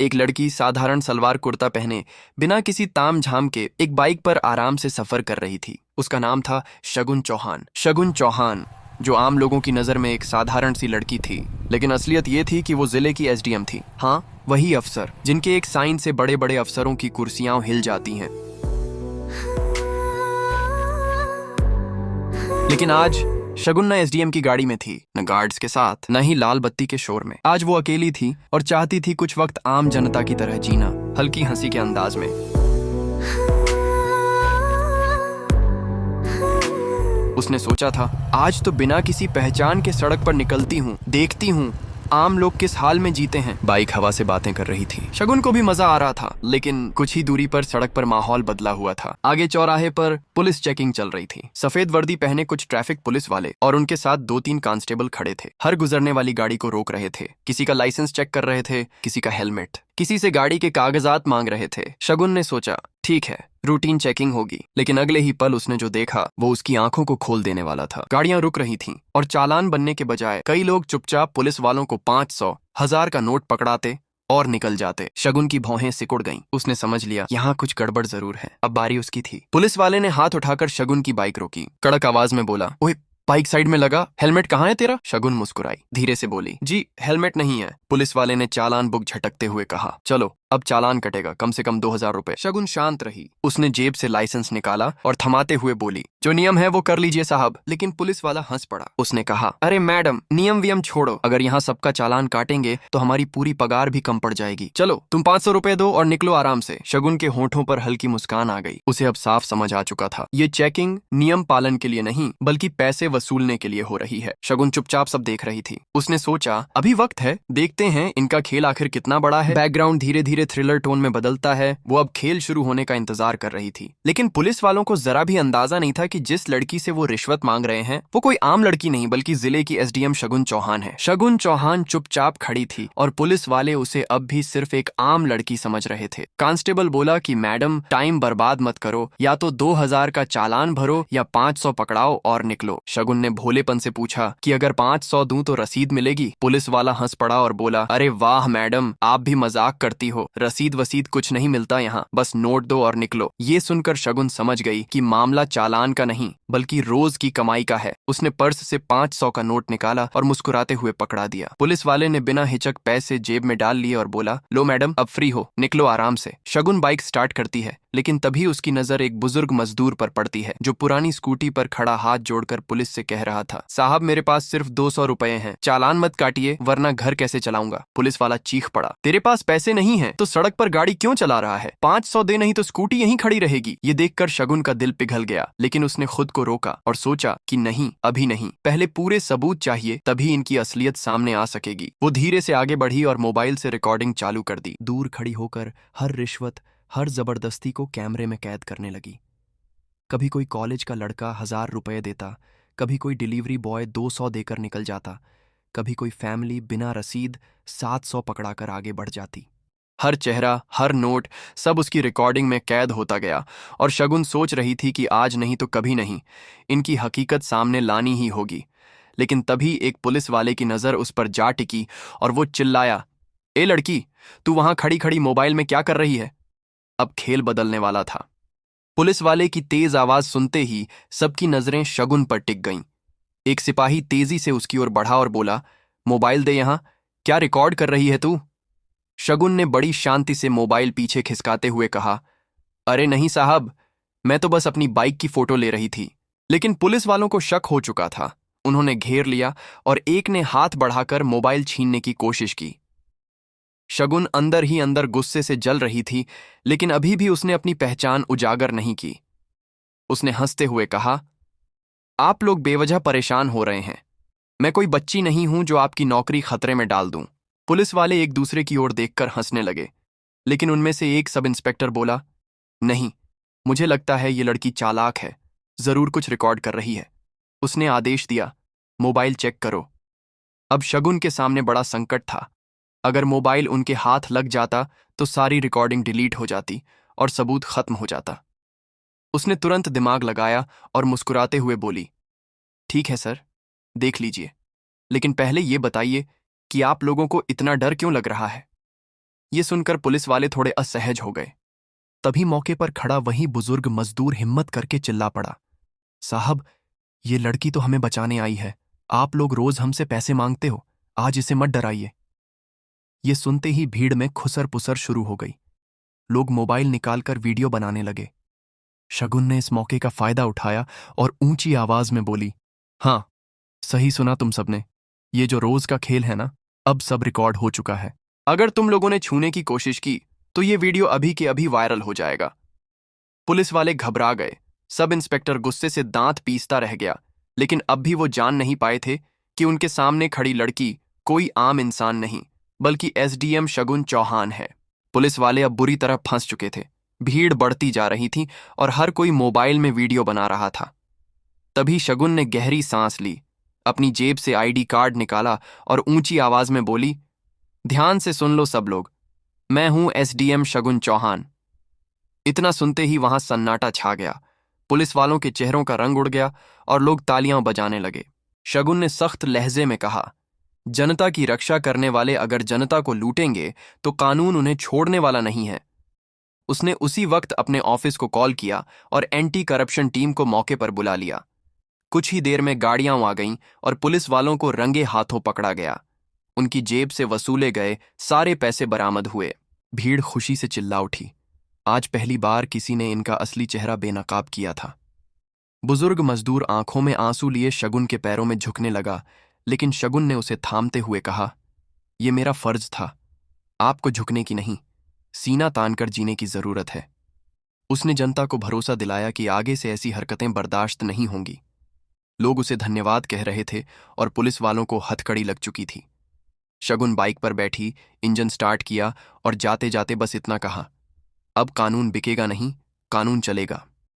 एक लड़की साधारण सलवार कुर्ता पहने बिना किसी ताम झाम के एक बाइक पर आराम से सफर कर रही थी। उसका नाम था शगुन चौहान। शगुन चौहान जो आम लोगों की नजर में एक साधारण सी लड़की थी, लेकिन असलियत ये थी कि वो जिले की एसडीएम थी। हाँ, वही अफसर जिनके एक साइन से बड़े बड़े अफसरों की कुर्सियां हिल जाती हैं। लेकिन आज शगुन न एसडीएम की गाड़ी में थी, न गार्ड्स के साथ, न ही लाल बत्ती के शोर में। आज वो अकेली थी और चाहती थी कुछ वक्त आम जनता की तरह जीना, हल्की हंसी के अंदाज में। उसने सोचा था, आज तो बिना किसी पहचान के सड़क पर निकलती हूँ, देखती हूँ आम लोग किस हाल में जीते हैं। बाइक हवा से बातें कर रही थी। शगुन को भी मजा आ रहा था, लेकिन कुछ ही दूरी पर सड़क पर माहौल बदला हुआ था। आगे चौराहे पर पुलिस चेकिंग चल रही थी। सफेद वर्दी पहने कुछ ट्रैफिक पुलिस वाले और उनके साथ 2-3 कांस्टेबल खड़े थे। हर गुजरने वाली गाड़ी को रोक रहे थे। किसी का लाइसेंस चेक कर रहे थे, किसी का हेलमेट, किसी से गाड़ी के कागजात मांग रहे थे। शगुन ने सोचा, ठीक है, रूटीन चेकिंग होगी। लेकिन अगले ही पल उसने जो देखा वो उसकी आंखों को खोल देने वाला था। गाड़ियां रुक रही थीं और चालान बनने के बजाय कई लोग चुपचाप पुलिस वालों को 500, 1000 का नोट पकड़ाते और निकल जाते। शगुन की भौहें सिकुड़ गईं। उसने समझ लिया, यहाँ कुछ गड़बड़ जरूर है। अब बारी उसकी थी। पुलिस वाले ने हाथ उठाकर शगुन की बाइक रोकी। कड़क आवाज में बोला, ओए, बाइक साइड में लगा, हेलमेट कहाँ है तेरा? शगुन मुस्कुराई, धीरे से बोली, जी हेलमेट नहीं है। पुलिस वाले ने चालान बुक झटकते हुए कहा, चलो अब चालान कटेगा, कम से कम 2000 रुपए। शगुन शांत रही। उसने जेब से लाइसेंस निकाला और थमाते हुए बोली, जो नियम है वो कर लीजिए साहब। लेकिन पुलिस वाला हंस पड़ा। उसने कहा, अरे मैडम, नियम वियम छोड़ो, अगर यहाँ सबका चालान काटेंगे तो हमारी पूरी पगार भी कम पड़ जाएगी। चलो तुम 500 रुपए दो और निकलो आराम से। शगुन के होठों पर हल्की मुस्कान आ गई। उसे अब साफ समझ आ चुका था, ये चेकिंग नियम पालन के लिए नहीं बल्कि पैसे वसूलने के लिए हो रही है। शगुन चुपचाप सब देख रही थी। उसने सोचा, अभी वक्त है, देखते हैं इनका खेल आखिर कितना बड़ा है। बैकग्राउंड धीरे धीरे थ्रिलर टोन में बदलता है। वो अब खेल शुरू होने का इंतजार कर रही थी। लेकिन पुलिस वालों को जरा भी अंदाजा नहीं था कि जिस लड़की से वो रिश्वत मांग रहे हैं वो कोई आम लड़की नहीं बल्कि जिले की एसडीएम शगुन चौहान है। शगुन चौहान चुपचाप खड़ी थी और पुलिस वाले उसे अब भी सिर्फ एक आम लड़की समझ रहे थे। कांस्टेबल बोला कि मैडम, टाइम बर्बाद मत करो, या तो 2000 का चालान भरो या 500 पकड़ाओ और निकलो। शगुन ने भोलेपन से पूछा कि अगर 500 दूं तो रसीद मिलेगी? पुलिस वाला हंस पड़ा और बोला, अरे वाह मैडम, आप भी मजाक करती हो, रसीद वसीद कुछ नहीं मिलता यहाँ, बस नोट दो और निकलो। ये सुनकर शगुन समझ गई कि मामला चालान का नहीं बल्कि रोज की कमाई का है। उसने पर्स से 500 का नोट निकाला और मुस्कुराते हुए पकड़ा दिया। पुलिस वाले ने बिना हिचक पैसे जेब में डाल लिए और बोला, लो मैडम, अब फ्री हो, निकलो आराम से। शगुन बाइक स्टार्ट करती है, लेकिन तभी उसकी नजर एक बुजुर्ग मजदूर पर पड़ती है जो पुरानी स्कूटी पर खड़ा हाथ जोड़कर पुलिस से कह रहा था, साहब मेरे पास सिर्फ 200 रुपए हैं, चालान मत काटिए वरना घर कैसे चलाऊंगा। पुलिस वाला चीख पड़ा, तेरे पास पैसे नहीं है तो सड़क पर गाड़ी क्यों चला रहा है? 500 दे, नहीं तो स्कूटी यहीं खड़ी रहेगी। ये देखकर शगुन का दिल पिघल गया, लेकिन उसने खुद को रोका और सोचा कि नहीं, अभी नहीं, पहले पूरे सबूत चाहिए, तभी इनकी असलियत सामने आ सकेगी। वो धीरे से आगे बढ़ी और मोबाइल से रिकॉर्डिंग चालू कर दी। दूर खड़ी होकर हर रिश्वत, हर जबरदस्ती को कैमरे में कैद करने लगी। कभी कोई कॉलेज का लड़का 1000 रुपए देता, कभी कोई डिलीवरी बॉय 200 देकर निकल जाता, कभी कोई फैमिली बिना रसीद 700 पकड़ाकर आगे बढ़ जाती। हर चेहरा, हर नोट, सब उसकी रिकॉर्डिंग में कैद होता गया और शगुन सोच रही थी कि आज नहीं तो कभी नहीं, इनकी हकीकत सामने लानी ही होगी। लेकिन तभी एक पुलिस वाले की नजर उस पर जा टिकी और वो चिल्लाया, ए लड़की, तू वहां खड़ी खड़ी मोबाइल में क्या कर रही है? अब खेल बदलने वाला था। पुलिस वाले की तेज आवाज सुनते ही सबकी नजरें शगुन पर टिक गईं। एक सिपाही तेजी से उसकी ओर बढ़ा और बोला, मोबाइल दे यहां, क्या रिकॉर्ड कर रही है तू? शगुन ने बड़ी शांति से मोबाइल पीछे खिसकाते हुए कहा, अरे नहीं साहब, मैं तो बस अपनी बाइक की फोटो ले रही थी। लेकिन पुलिस वालों को शक हो चुका था। उन्होंने घेर लिया और एक ने हाथ बढ़ाकर मोबाइल छीनने की कोशिश की। शगुन अंदर ही अंदर गुस्से से जल रही थी, लेकिन अभी भी उसने अपनी पहचान उजागर नहीं की। उसने हंसते हुए कहा, आप लोग बेवजह परेशान हो रहे हैं, मैं कोई बच्ची नहीं हूं जो आपकी नौकरी खतरे में डाल दूं। पुलिस वाले एक दूसरे की ओर देखकर हंसने लगे, लेकिन उनमें से एक सब इंस्पेक्टर बोला, नहीं, मुझे लगता है ये लड़की चालाक है, जरूर कुछ रिकॉर्ड कर रही है। उसने आदेश दिया, मोबाइल चेक करो। अब शगुन के सामने बड़ा संकट था। अगर मोबाइल उनके हाथ लग जाता तो सारी रिकॉर्डिंग डिलीट हो जाती और सबूत खत्म हो जाता। उसने तुरंत दिमाग लगाया और मुस्कुराते हुए बोली, ठीक है सर, देख लीजिए, लेकिन पहले ये बताइए कि आप लोगों को इतना डर क्यों लग रहा है? ये सुनकर पुलिस वाले थोड़े असहज हो गए। तभी मौके पर खड़ा वही बुजुर्ग मजदूर हिम्मत करके चिल्ला पड़ा, साहब, ये लड़की तो हमें बचाने आई है। आप लोग रोज हमसे पैसे मांगते हो, आज इसे मत डराइए। ये सुनते ही भीड़ में खुसर पुसर शुरू हो गई। लोग मोबाइल निकालकर वीडियो बनाने लगे। शगुन ने इस मौके का फायदा उठाया और ऊंची आवाज में बोली, हाँ, सही सुना तुम सबने। ये जो रोज का खेल है ना, अब सब रिकॉर्ड हो चुका है। अगर तुम लोगों ने छूने की कोशिश की तो ये वीडियो अभी के अभी वायरल हो जाएगा। पुलिस वाले घबरा गए। सब इंस्पेक्टर गुस्से से दांत पीसता रह गया, लेकिन अब भी वो जान नहीं पाए थे कि उनके सामने खड़ी लड़की कोई आम इंसान नहीं, बल्कि एसडीएम शगुन चौहान है। पुलिस वाले अब बुरी तरह फंस चुके थे। भीड़ बढ़ती जा रही थी और हर कोई मोबाइल में वीडियो बना रहा था। तभी शगुन ने गहरी सांस ली, अपनी जेब से आईडी कार्ड निकाला और ऊंची आवाज में बोली, ध्यान से सुन लो सब लोग, मैं हूं एसडीएम शगुन चौहान। इतना सुनते ही वहां सन्नाटा छा गया। पुलिस वालों के चेहरों का रंग उड़ गया और लोग तालियां बजाने लगे। शगुन ने सख्त लहजे में कहा, जनता की रक्षा करने वाले अगर जनता को लूटेंगे तो कानून उन्हें छोड़ने वाला नहीं है। उसने उसी वक्त अपने ऑफिस को कॉल किया और एंटी करप्शन टीम को मौके पर बुला लिया। कुछ ही देर में गाड़ियां आ गईं और पुलिस वालों को रंगे हाथों पकड़ा गया। उनकी जेब से वसूले गए सारे पैसे बरामद हुए। भीड़ खुशी से चिल्ला उठी। आज पहली बार किसी ने इनका असली चेहरा बेनकाब किया था। बुजुर्ग मजदूर आंखों में आंसू लिए शगुन के पैरों में झुकने लगा, लेकिन शगुन ने उसे थामते हुए कहा, यह मेरा फर्ज था, आपको झुकने की नहीं, सीना तानकर जीने की जरूरत है। उसने जनता को भरोसा दिलाया कि आगे से ऐसी हरकतें बर्दाश्त नहीं होंगी। लोग उसे धन्यवाद कह रहे थे और पुलिस वालों को हथकड़ी लग चुकी थी। शगुन बाइक पर बैठी, इंजन स्टार्ट किया और जाते जाते बस इतना कहा, अब कानून बिकेगा नहीं, कानून चलेगा।